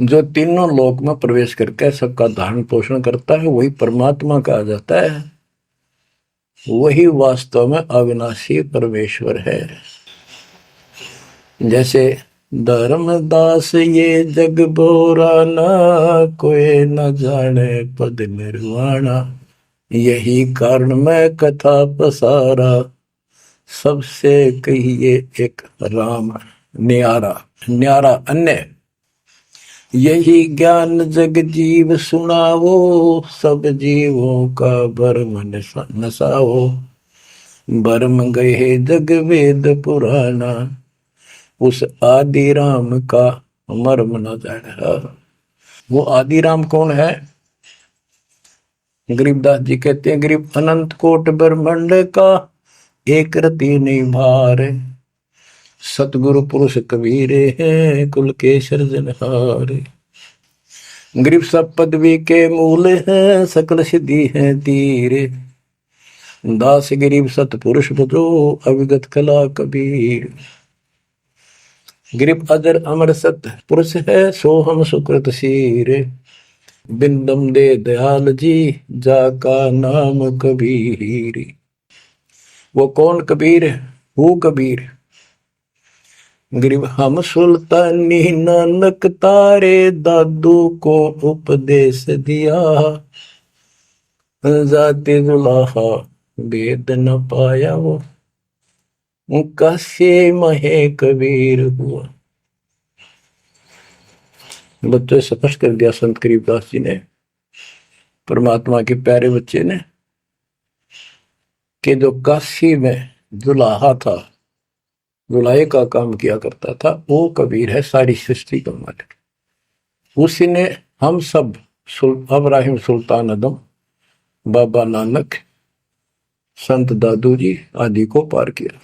जो तीनों लोक में प्रवेश करके सबका धारण पोषण करता है वही परमात्मा कहा जाता है, वही वास्तव में अविनाशी परमेश्वर है। जैसे धर्मदास ये जग बोराना, कोई न जाने पद निर्वाणा, यही कारण मैं कथा पसारा, सबसे कहिए एक राम न्यारा। न्यारा अन्य, यही ज्ञान जग जीव सुनावो, सब जीवों का भरम नसाओ, भरम गए जग वेद पुराना, उस आदि राम का मर्म न जाना। वो आदि राम कौन है? गरीबदास जी कहते हैं गरीब अनंत कोट ब्रह्मांड का एक रति नहीं भार, सतगुरु पुरुष कबीरे हैं कुल के सृजनहार। गरीब सब पदवी के मूल हैं सकल सिद्धि है तीर, दास गरीब सतपुरुष बजो अविगत कला कबीर। गरीब अजर अमर सत पुरुष है सो हम सुकृत शीर, बिंदम दे दयाल जी जाका नाम कबीर। वो कौन कबीर है? वो कबीर गरीब हम सुल्तानी नानक तारे दादू को उपदेश दिया, जाते दुलाहा वेद न पाया वो कैसे महे कबीर हुआ। बच्चों स्पष्ट कर दिया संत गरीबदास जी ने, परमात्मा के प्यारे बच्चे ने, कि जो काशी में दुलाहा था, दुलाहे का काम किया करता था, वो कबीर है सारी सृष्टि का मालिक। उसी ने हम सब इब्राहिम सुल्तान आदम, बाबा नानक, संत दादू जी आदि को पार किया।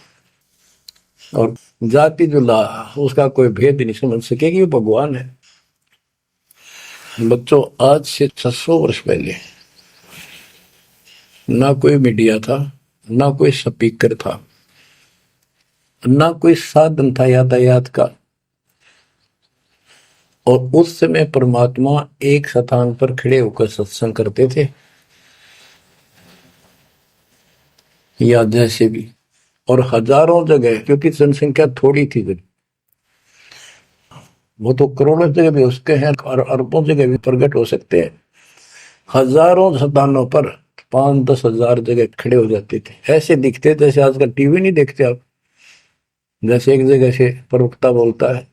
और जाति दुलाहा उसका कोई भेद नहीं समझ सके कि वो भगवान है। बच्चों आज से 600 वर्ष पहले ना कोई मीडिया था, ना कोई स्पीकर था, ना कोई साधन था यातायात का, और उस समय परमात्मा एक स्थान पर खड़े होकर सत्संग करते थे, या जैसे भी, और हजारों जगह, क्योंकि जनसंख्या थोड़ी थी, वो तो करोड़ों जगह भी उसके हैं और अरबों जगह भी प्रकट हो सकते हैं। हजारों स्थानों पर 5-10 हजार जगह खड़े हो जाते थे, ऐसे दिखते जैसे आजकल टीवी नहीं देखते आप, जैसे एक जगह से प्रवक्ता बोलता है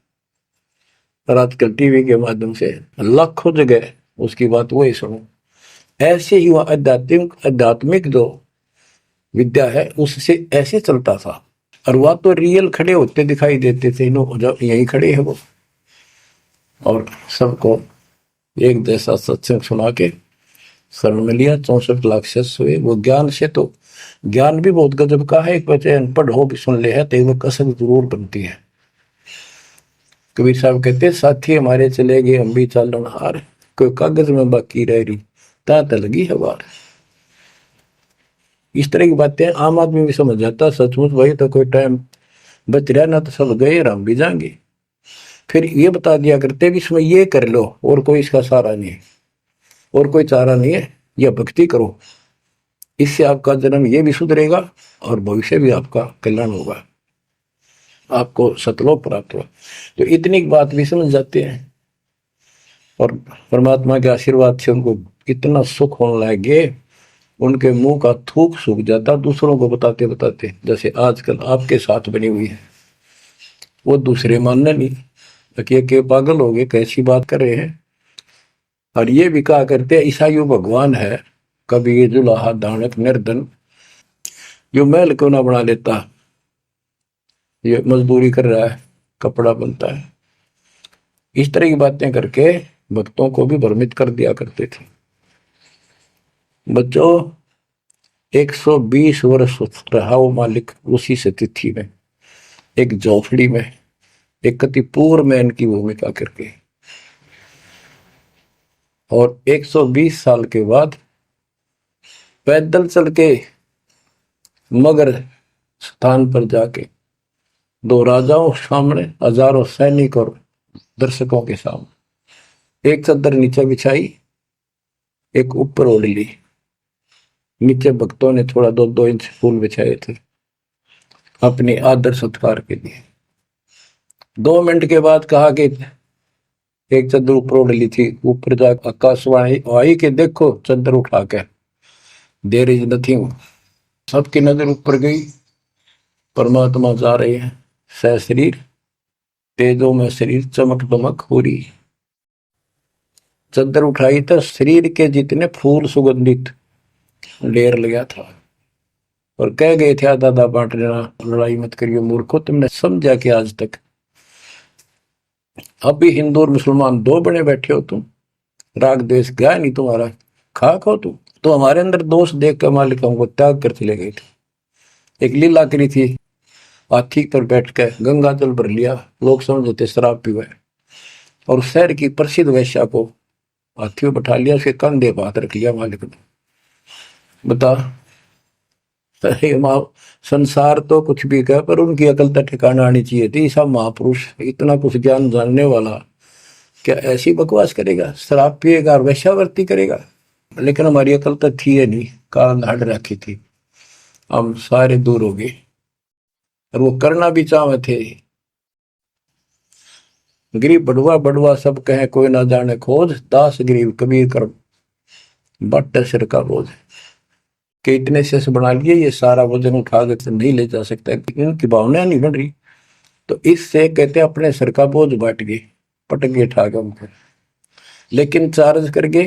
और आजकल टीवी के माध्यम से लाखों जगह उसकी बात वही सुनो। ऐसे ही वह आध्यात्मिक जो विद्या है उससे ऐसे चलता था, और वह तो रियल खड़े होते दिखाई देते थे, यही खड़े हैं वो, और सबको एक जैसा सत्संग सुना के शरण में लिया। 64 लाख शिष्य हुए। वो ज्ञान से तो ज्ञान भी बहुत गजब का है, एक बच्चे अनपढ़ हो भी सुन ले है तो वो कसक जरूर बनती है। कबीर साहब कहते साथी हमारे चले गए हम भी चालन हार, कोई कागज में बाकी रह रही तात लगी है वार। इस तरह की बातें आम आदमी भी समझ जाता, सचमुच वही तो कोई टाइम बच रहा ना तो सब गए हम भी जाएंगे। फिर ये बता दिया करते भी इसमें ये कर लो और कोई इसका सहारा नहीं है और कोई चारा नहीं है, यह भक्ति करो, इससे आपका जन्म ये भी सुधरेगा और भविष्य भी आपका कल्याण होगा, आपको सतलोक प्राप्त होगा। तो इतनी बात भी समझ जाते हैं और परमात्मा के आशीर्वाद से उनको इतना सुख होने लगे, उनके मुंह का थूक सूख जाता दूसरों को बताते बताते। जैसे आजकल आपके साथ बनी हुई है, वो दूसरे मानने नहीं के पागल हो गए, कैसी बात कर रहे हैं। और ये भी कहा करते ईसाइयों भगवान है, कभी जुलाहा दानक निर्धन, जो महल क्यों ना बना लेता, ये मजदूरी कर रहा है, कपड़ा बनता है। इस तरह की बातें करके भक्तों को भी भ्रमित कर दिया करते थे। बच्चों 120 वर्ष रहा वो मालिक उसी से तिथि में, एक झोपड़ी में, एक कति पूर्व मैन की भूमिका करके। और 120 साल के बाद पैदल चल के मगर स्थान पर जाके दो राजाओं सामने, हजारों सैनिक और दर्शकों के सामने एक चादर नीचे बिछाई, एक ऊपर ओढ़ ली। नीचे भक्तों ने थोड़ा 2-2 इंच फूल बिछाए थे अपने आदर सत्कार के लिए। 2 मिनट के बाद कहा कि एक चादर ऊपर ओढ़ ली थी, ऊपर जाकर आकाशवाणी आई कि देखो चादर उठा के, देयर इज नथिंग। सबकी नजर ऊपर गई, परमात्मा जा रहे हैं सह शरीर, तेजों में शरीर चमक दमक हो रही। चादर उठाई तो शरीर के जितने फूल सुगंधित ढेर लगा था, और कह गए थे दादा बांट लेना, लड़ाई मत करियो मूर्खो, तुमने समझा कि आज तक अभी हिंदू और मुसलमान दो बने बैठे हो तुम, राग द्वेष गया नहीं तुम्हारा, खाक हो तुम। तो हमारे अंदर दोष देख कर मालिक हमको त्याग कर चले गए थे। एक लीला करी थी, हाथी पर बैठ कर गंगा जल भर लिया, लोग समझते शराब पीवे, और शहर की प्रसिद्ध वैश्या को हाथी में बैठा लिया, उसके कंधे पर हाथ रख लिया मालिक ने। बता, अरे माँ, संसार तो कुछ भी कहे पर उनकी अकल तो ठिकाना आनी चाहिए थी। सब महापुरुष इतना कुछ ज्ञान जानने वाला क्या ऐसी बकवास करेगा, शराब पिएगा और वैश्यावर्ती करेगा? लेकिन हमारी अकल तो थी है नहीं, कान हट रखी थी, हम सारे दूर हो गए। और वो करना भी चाहे थे। गरीब बड़ुआ बड़ुआ सब कहे कोई ना जाने खोज, दास गरीब कबीर कर बट सिर का बोझ। कि इतने से बना लिए, ये सारा वजन उठा कर नहीं ले जा सकता, इनकी भावना नहीं बन रही, तो इससे कहते अपने सिर का बोझ बांट गए, पटक गए ठा के उनको। लेकिन चार्ज करके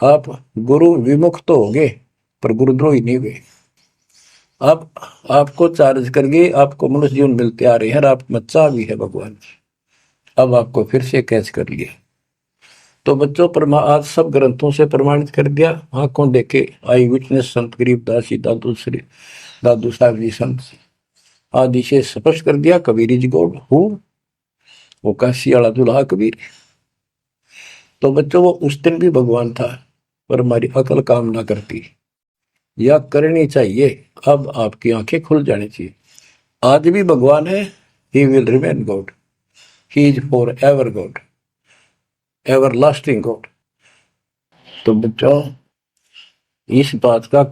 आप गुरु विमुख तो हो गए पर गुरुद्रोही नहीं हुए। अब आपको चार्ज करके आपको मनुष्य जीवन मिलते आ रहे हैं, और आप बच्चा भी है भगवान, अब आपको फिर से कैच कर लिया। तो बच्चों आज सब ग्रंथों से प्रमाणित कर दिया, आंखों देखे आई विटनेस संत गरीबदास जी, दादू साहब जी संत आदि से स्पष्ट कर दिया, कबीर इज गॉड हु, वो काशी वाला दुल्हा कबीर। तो बच्चों वो उस दिन भी भगवान था, पर हमारी अकल काम ना करती, या करनी चाहिए। अब आपकी आंखें खुल जानी चाहिए। आज भी भगवान है, he will remain God, he is for ever God, ever lasting God. तो बच्चों इस बात का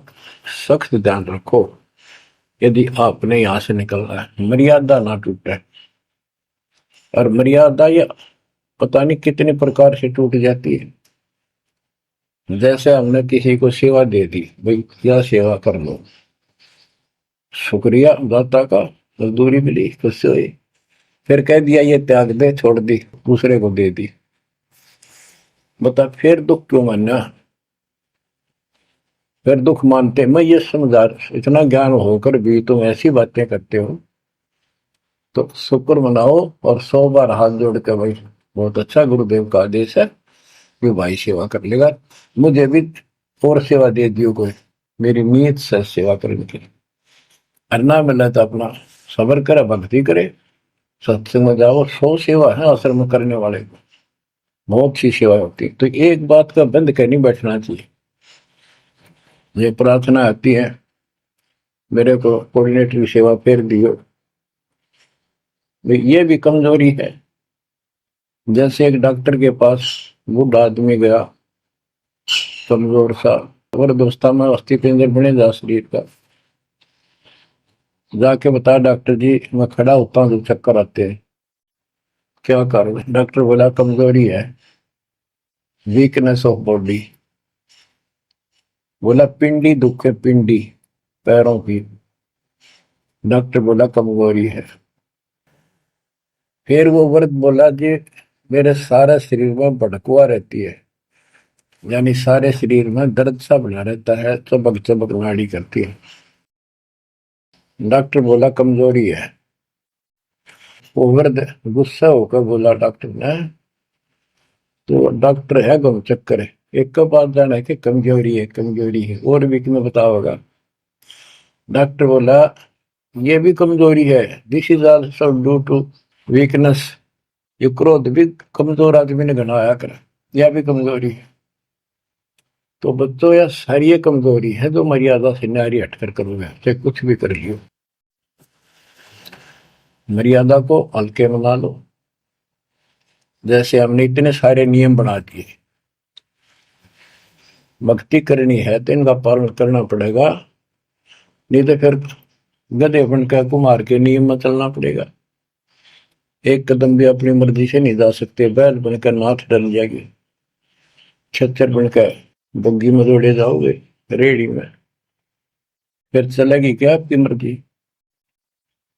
सख्त ध्यान रखो, यदि आपने यहां से निकलना है, मर्यादा ना टूटे। और मर्यादा ये पता नहीं कितने प्रकार से टूट जाती है। जैसे हमने किसी को सेवा दे दी, भाई क्या सेवा कर लो, शुक्रिया दाता का, मजदूरी मिली, खुशी हुई, फिर कह दिया ये त्याग दे, छोड़ दी, दूसरे को दे दी। बता फिर दुख क्यों मानना? फिर दुख मानते, मैं ये समझा, इतना ज्ञान होकर भी तुम ऐसी बातें करते हो, तो शुक्र मनाओ और 100 बार हाथ जोड़ के भाई बहुत अच्छा गुरुदेव का आदेश है कि भाई सेवा कर लेगा, मुझे भी और सेवा दे दियो कोई, मेरी नीयत से सेवा करने के लिए। अन्ना मिला तो अपना सबर करे, भक्ति करे, सत्संग में जाओ, 100 सेवा है आश्रम में करने वाले को, बहुत सी सेवा होती है। तो एक बात का बंद कर नहीं बैठना चाहिए। ये प्रार्थना आती है, मेरे को कोऑर्डिनेटर की सेवा फेर दियो, ये भी कमजोरी है। जैसे एक डॉक्टर के पास बूढ़ा आदमी गया, कमजोर सा, और दोस्ता में अस्थि पिंजर बने जा शरीर का, जाके बता डॉक्टर जी मैं खड़ा होता हूँ तो चक्कर आते हैं, क्या करूं? डॉक्टर बोला कमजोरी है, वीकनेस ऑफ बॉडी। बोला पिंडी दुख है, पिंडी पैरों की। डॉक्टर बोला कमजोरी है। फिर वो वर्द बोला जी मेरे सारे शरीर में भड़कुआ रहती है, यानी सारे शरीर में दर्द सा बना रहता है, चबक चबक नाड़ी करती है। डॉक्टर बोला कमजोरी है। वो वर्द गुस्सा होकर बोला डॉक्टर ने तो डॉक्टर है गम चक्कर है, एक का पास जाना है कि कमजोरी है कमजोरी है, और भी तुम्हें बताओगा। डॉक्टर बोला ये भी कमजोरी है, this is also due to weakness. ये क्रोध भी कमजोर आदमी ने घना आया कर, यह भी कमजोरी है। तो बच्चों यह सारी ये कमजोरी है जो मर्यादा से नारी हटकर करोगे, चाहे कुछ भी कर लियो। मर्यादा को हल्के में ला लो। जैसे हमने इतने सारे नियम बना दिए, भक्ति करनी है तो इनका पालन करना पड़ेगा, नहीं तो फिर गधे बनकर कुमार के नियम में चलना पड़ेगा। एक कदम भी अपनी मर्जी से नहीं जा सकते, बैल बनकर नाथ डल जाएगी, छच्चर बनकर बुग्गी में दौड़े जाओगे रेड़ी में, फिर चलेगी क्या आपकी मर्जी।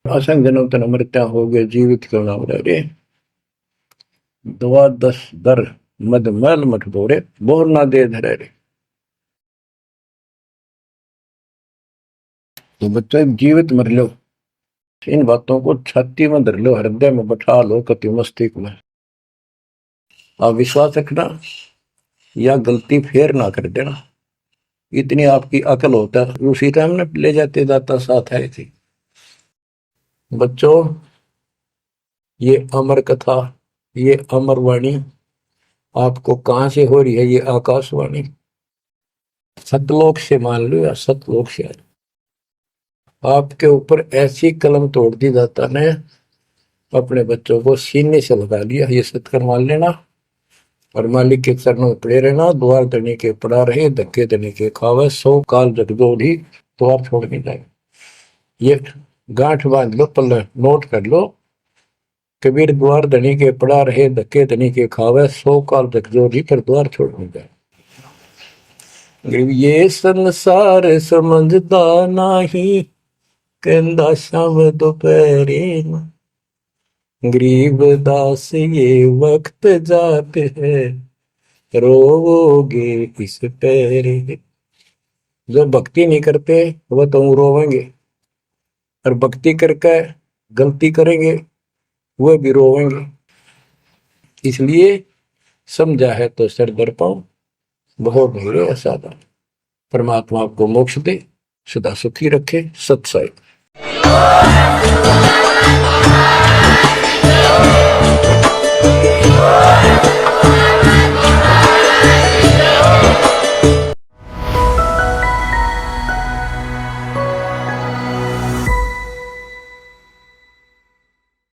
असंग जन्म तन मृत्या हो गए, जीवित क्यों ना रे। दवा दस दर मद मैल मठ बोरे, बोर ना दे धरे रे। तो बच्चों जीवित मर लो, इन बातों को छाती में धर लो, हृदय में बैठा लो, कति मस्तिष्क में। आप विश्वास रखना या गलती फेर ना कर देना, इतनी आपकी अकल होता है। उसी टाइम ने ले जाते जाता साथ है थी। बच्चों ये अमर कथा, ये अमर वाणी आपको कहां से हो रही है? ये आकाशवाणी सतलोक से मान लो, या सतलोक से आपके ऊपर ऐसी कलम तोड़ दी जाता ने, अपने बच्चों को सीने से लगा लिया। ये सत्कर मान लेना और मालिक के चरणों में पड़े रहना। द्वार देने के पड़ा रहे, धक्के देने के खावे, 100 काल जगदोधी द्वार छोड़ के जाए। ये गांठ बांध लो, पल्ले नोट कर लो। कबीर द्वार धनी के पड़ा रहे, धक्के धनी के खावे, 100 काल जगदोधी फिर द्वार छोड़ के जाए। ये संसार समझदा नाही, कहंदा शाम दोपहरे गरीब दास ये वक्त जाते है, रोवोगे इस पैरे। जो भक्ति नहीं करते वो तो रोवेंगे, और भक्ति करके गलती करेंगे वो भी रोवेंगे। इसलिए समझा है तो सर दर पाओ, बहुत भले असाधा। परमात्मा आपको मोक्ष दे, सदा सुखी रखे। सत्संग।